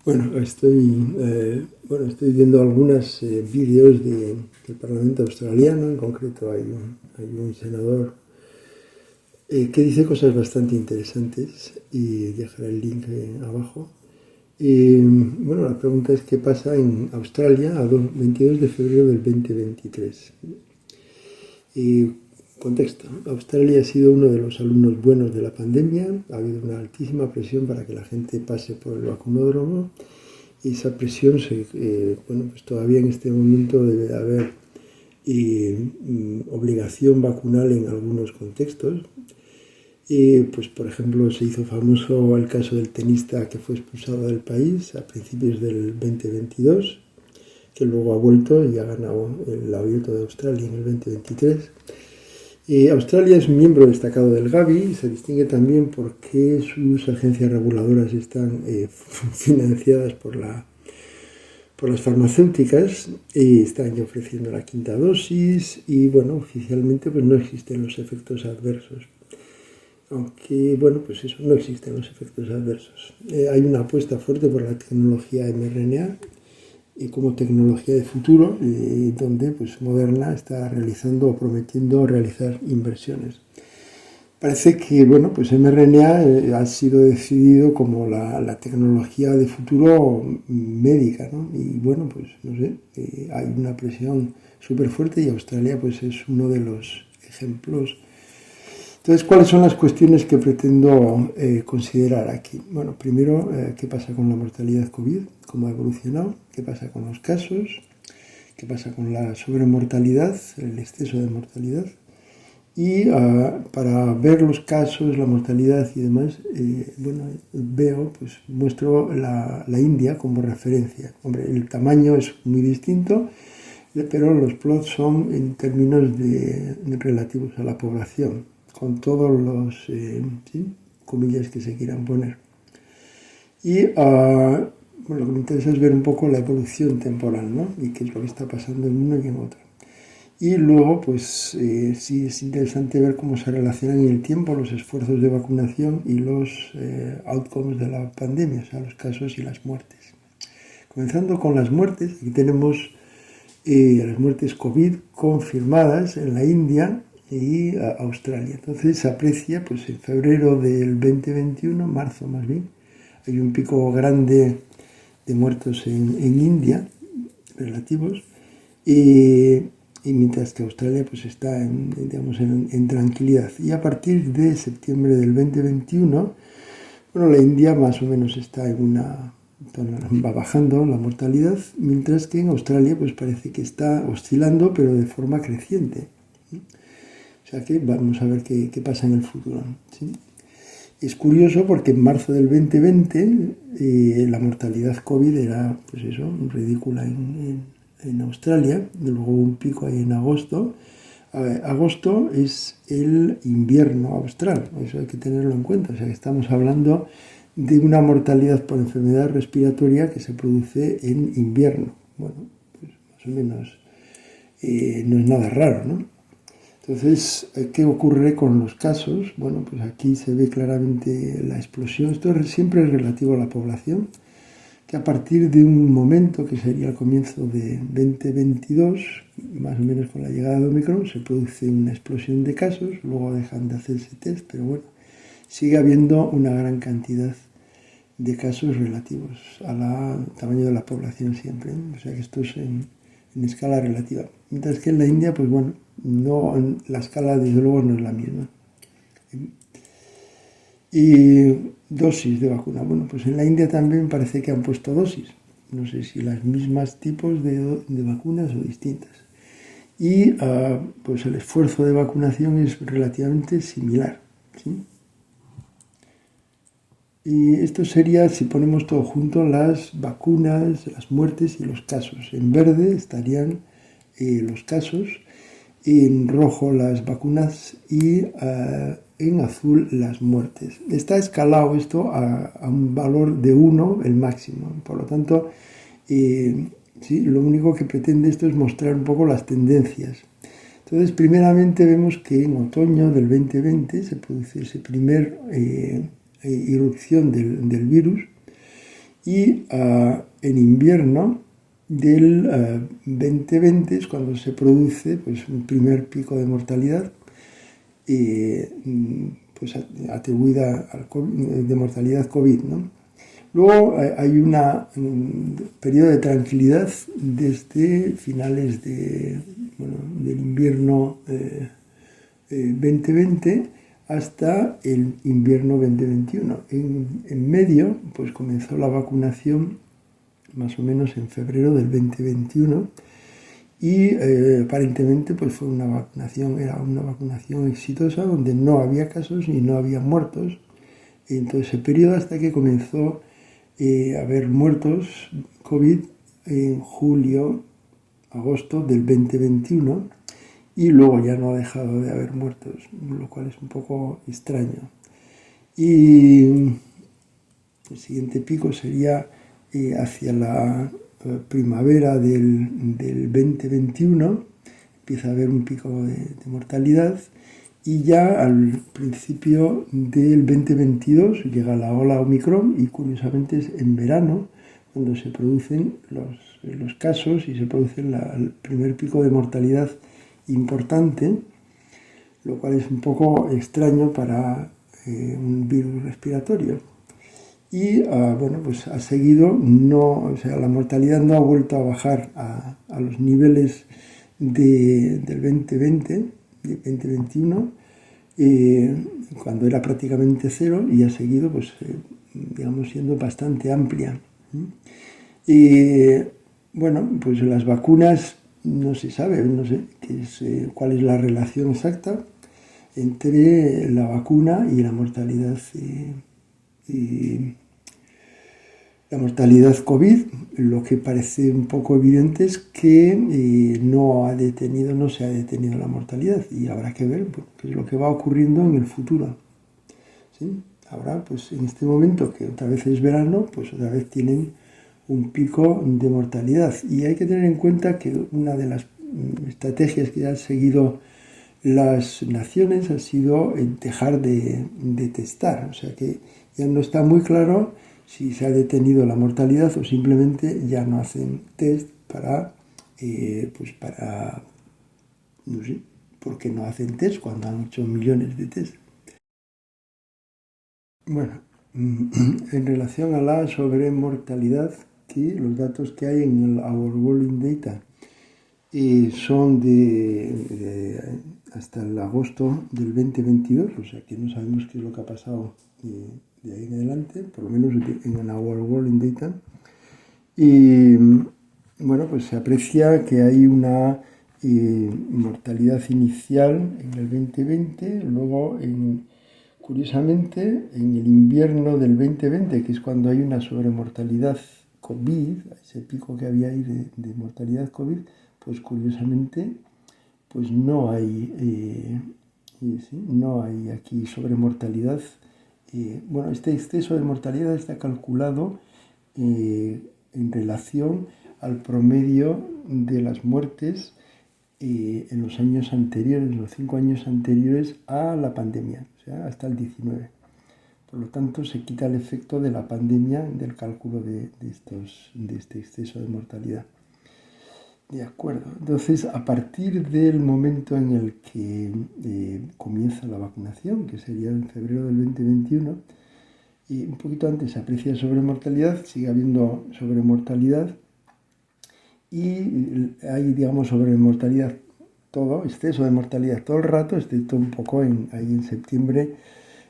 Estoy viendo algunos vídeos del Parlamento australiano. En concreto hay un senador que dice cosas bastante interesantes y dejaré el link abajo. La pregunta es qué pasa en Australia a 22 de febrero del 2023. Y contexto: Australia ha sido uno de los alumnos buenos de la pandemia. Ha habido una altísima presión para que la gente pase por el vacunódromo. Y esa presión, pues todavía en este momento debe haber obligación vacunal en algunos contextos. Pues por ejemplo, se hizo famoso el caso del tenista que fue expulsado del país a principios del 2022, que luego ha vuelto y ha ganado el Abierto de Australia en el 2023. Australia es un miembro destacado del Gavi y se distingue también porque sus agencias reguladoras están financiadas por las farmacéuticas y están ya ofreciendo la quinta dosis y oficialmente pues no existen los efectos adversos. Aunque pues eso, no existen los efectos adversos. Hay una apuesta fuerte por la tecnología mRNA y como tecnología de futuro, donde pues Moderna está realizando o prometiendo realizar inversiones. Parece que pues mRNA ha sido decidido como la tecnología de futuro médica, ¿no? Y pues no sé, hay una presión súper fuerte y Australia pues es uno de los ejemplos. Entonces, ¿cuáles son las cuestiones que pretendo considerar aquí? Bueno, primero, ¿qué pasa con la mortalidad COVID? ¿Cómo ha evolucionado? ¿Qué pasa con los casos? ¿Qué pasa con la sobremortalidad, el exceso de mortalidad? Y para ver los casos, la mortalidad y demás, muestro la India como referencia. Hombre, el tamaño es muy distinto, pero los plots son en términos relativos a la población, con todos los comillas que se quieran poner. Y lo que me interesa es ver un poco la evolución temporal, ¿no? Y qué es lo que está pasando en uno y en otro. Y luego, sí es interesante ver cómo se relacionan en el tiempo los esfuerzos de vacunación y los outcomes de la pandemia, o sea, los casos y las muertes. Comenzando con las muertes, aquí tenemos las muertes COVID confirmadas en la India y Australia. Entonces se aprecia, pues en febrero del 2021, marzo más bien, hay un pico grande de muertos en India, relativos, y mientras que Australia pues está en tranquilidad. Y a partir de septiembre del 2021, la India más o menos está va bajando la mortalidad, mientras que en Australia pues parece que está oscilando, pero de forma creciente. O sea que vamos a ver qué pasa en el futuro, ¿sí? Es curioso porque en marzo del 2020 la mortalidad COVID era, pues eso, ridícula en Australia. Luego un pico ahí en agosto. Agosto es el invierno austral, eso hay que tenerlo en cuenta. O sea que estamos hablando de una mortalidad por enfermedad respiratoria que se produce en invierno. Bueno, pues más o menos no es nada raro, ¿no? Entonces, ¿qué ocurre con los casos? Bueno, pues aquí se ve claramente la explosión. Esto siempre es relativo a la población, que a partir de un momento que sería el comienzo de 2022, más o menos con la llegada de Omicron, se produce una explosión de casos, luego dejan de hacerse test, pero bueno, sigue habiendo una gran cantidad de casos relativos al tamaño de la población siempre, ¿no? O sea que esto es en escala relativa. Mientras que en la India, pues bueno, no, la escala desde luego no es la misma. Y dosis de vacuna. Bueno, pues en la India también parece que han puesto dosis. No sé si las mismas tipos de vacunas o distintas. Y pues el esfuerzo de vacunación es relativamente similar, ¿sí? Y esto sería, si ponemos todo junto, las vacunas, las muertes y los casos. En verde estarían los casos, en rojo las vacunas y en azul las muertes. Está escalado esto a un valor de 1, el máximo. Por lo tanto, sí, lo único que pretende esto es mostrar un poco las tendencias. Entonces, primeramente vemos que en otoño del 2020 se produce ese primer irrupción del virus y en invierno del 2020 es cuando se produce pues, un primer pico de mortalidad pues, atribuida al de mortalidad COVID, ¿no? Luego hay un periodo de tranquilidad desde finales del invierno 2020 hasta el invierno 2021. En medio pues comenzó la vacunación más o menos en febrero del 2021 y aparentemente pues era una vacunación exitosa donde no había casos y no había muertos en todo ese periodo hasta que comenzó a haber muertos COVID en julio, agosto del 2021 y luego ya no ha dejado de haber muertos, lo cual es un poco extraño. Y el siguiente pico sería hacia la primavera del 2021, empieza a haber un pico de mortalidad y ya al principio del 2022 llega la ola Omicron y curiosamente es en verano cuando se producen los casos y se produce el primer pico de mortalidad importante, lo cual es un poco extraño para un virus respiratorio. Y pues ha seguido, o sea, la mortalidad no ha vuelto a bajar a los niveles del 2020, del 2021, cuando era prácticamente cero y ha seguido, pues, digamos, siendo bastante amplia. Y pues las vacunas no se sabe, no sé cuál es la relación exacta entre la vacuna y la mortalidad. La mortalidad COVID, lo que parece un poco evidente es que no se ha detenido la mortalidad y habrá que ver qué es lo que va ocurriendo en el futuro. ¿Sí? Ahora, pues en este momento que otra vez es verano, pues otra vez tienen un pico de mortalidad y hay que tener en cuenta que una de las estrategias que han seguido las naciones ha sido dejar de testar, o sea que ya no está muy claro si se ha detenido la mortalidad o simplemente ya no hacen test no sé, ¿por qué no hacen test cuando han hecho millones de test? Bueno, en relación a la sobremortalidad, que los datos que hay en el Our World Data son hasta el agosto del 2022, o sea que no sabemos qué es lo que ha pasado de ahí en adelante, por lo menos en Our World Data. Y pues se aprecia que hay una mortalidad inicial en el 2020, luego curiosamente en el invierno del 2020, que es cuando hay una sobremortalidad COVID, ese pico que había ahí de mortalidad COVID, pues curiosamente pues no hay aquí sobremortalidad. Este exceso de mortalidad está calculado en relación al promedio de las muertes en los años anteriores, los 5 años anteriores a la pandemia, o sea, hasta el 19. Por lo tanto, se quita el efecto de la pandemia del cálculo de este exceso de mortalidad. De acuerdo. Entonces, a partir del momento en el que comienza la vacunación, que sería en febrero del 2021, y un poquito antes se aprecia sobremortalidad, sigue habiendo sobremortalidad y hay, digamos, sobremortalidad exceso de mortalidad todo el rato, excepto un poco ahí en septiembre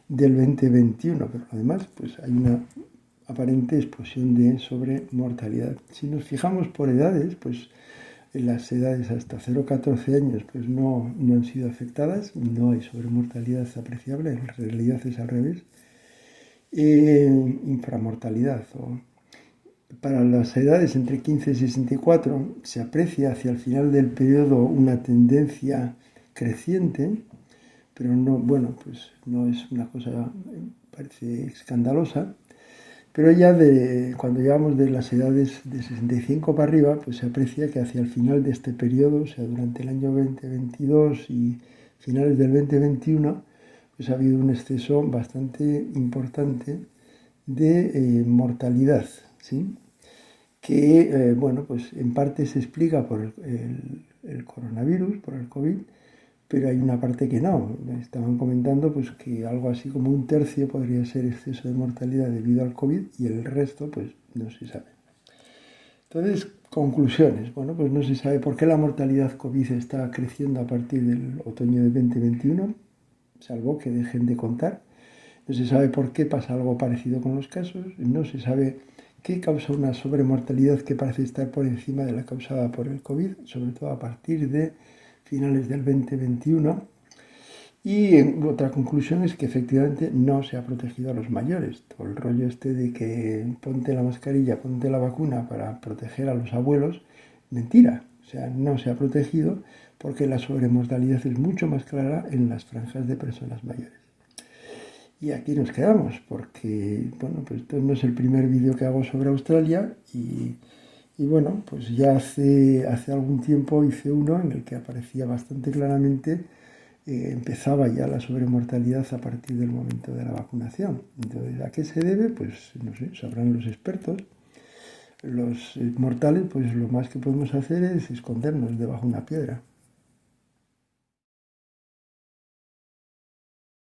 del 2021, pero además pues hay una aparente explosión de sobremortalidad. Si nos fijamos por edades, pues en las edades hasta 0-14 años pues no han sido afectadas, no hay sobremortalidad apreciable, en realidad es al revés. Inframortalidad. Para las edades entre 15 y 64 se aprecia hacia el final del periodo una tendencia creciente, pero pues no es una cosa, parece escandalosa. Pero ya cuando llegamos de las edades de 65 para arriba, pues se aprecia que hacia el final de este periodo, o sea, durante el año 2022 y finales del 2021, pues ha habido un exceso bastante importante de mortalidad. ¿sí? Que, bueno, pues en parte se explica por el coronavirus, por el COVID, pero hay una parte que no. Estaban comentando pues que algo así como un tercio podría ser exceso de mortalidad debido al COVID y el resto pues no se sabe. Entonces, conclusiones. Bueno, pues no se sabe por qué la mortalidad COVID está creciendo a partir del otoño de 2021, salvo que dejen de contar. No se sabe por qué pasa algo parecido con los casos, no se sabe qué causa una sobremortalidad que parece estar por encima de la causada por el COVID, sobre todo a partir de finales del 2021. Y otra conclusión es que efectivamente no se ha protegido a los mayores. Todo el rollo este de que ponte la mascarilla, ponte la vacuna para proteger a los abuelos, mentira. O sea, no se ha protegido porque la sobremortalidad es mucho más clara en las franjas de personas mayores. Y aquí nos quedamos porque, bueno, pues esto no es el primer vídeo que hago sobre Australia y bueno, pues ya hace algún tiempo hice uno en el que aparecía bastante claramente, empezaba ya la sobremortalidad a partir del momento de la vacunación. Entonces, ¿a qué se debe? Pues no sé, sabrán los expertos. Los mortales, pues lo más que podemos hacer es escondernos debajo de una piedra.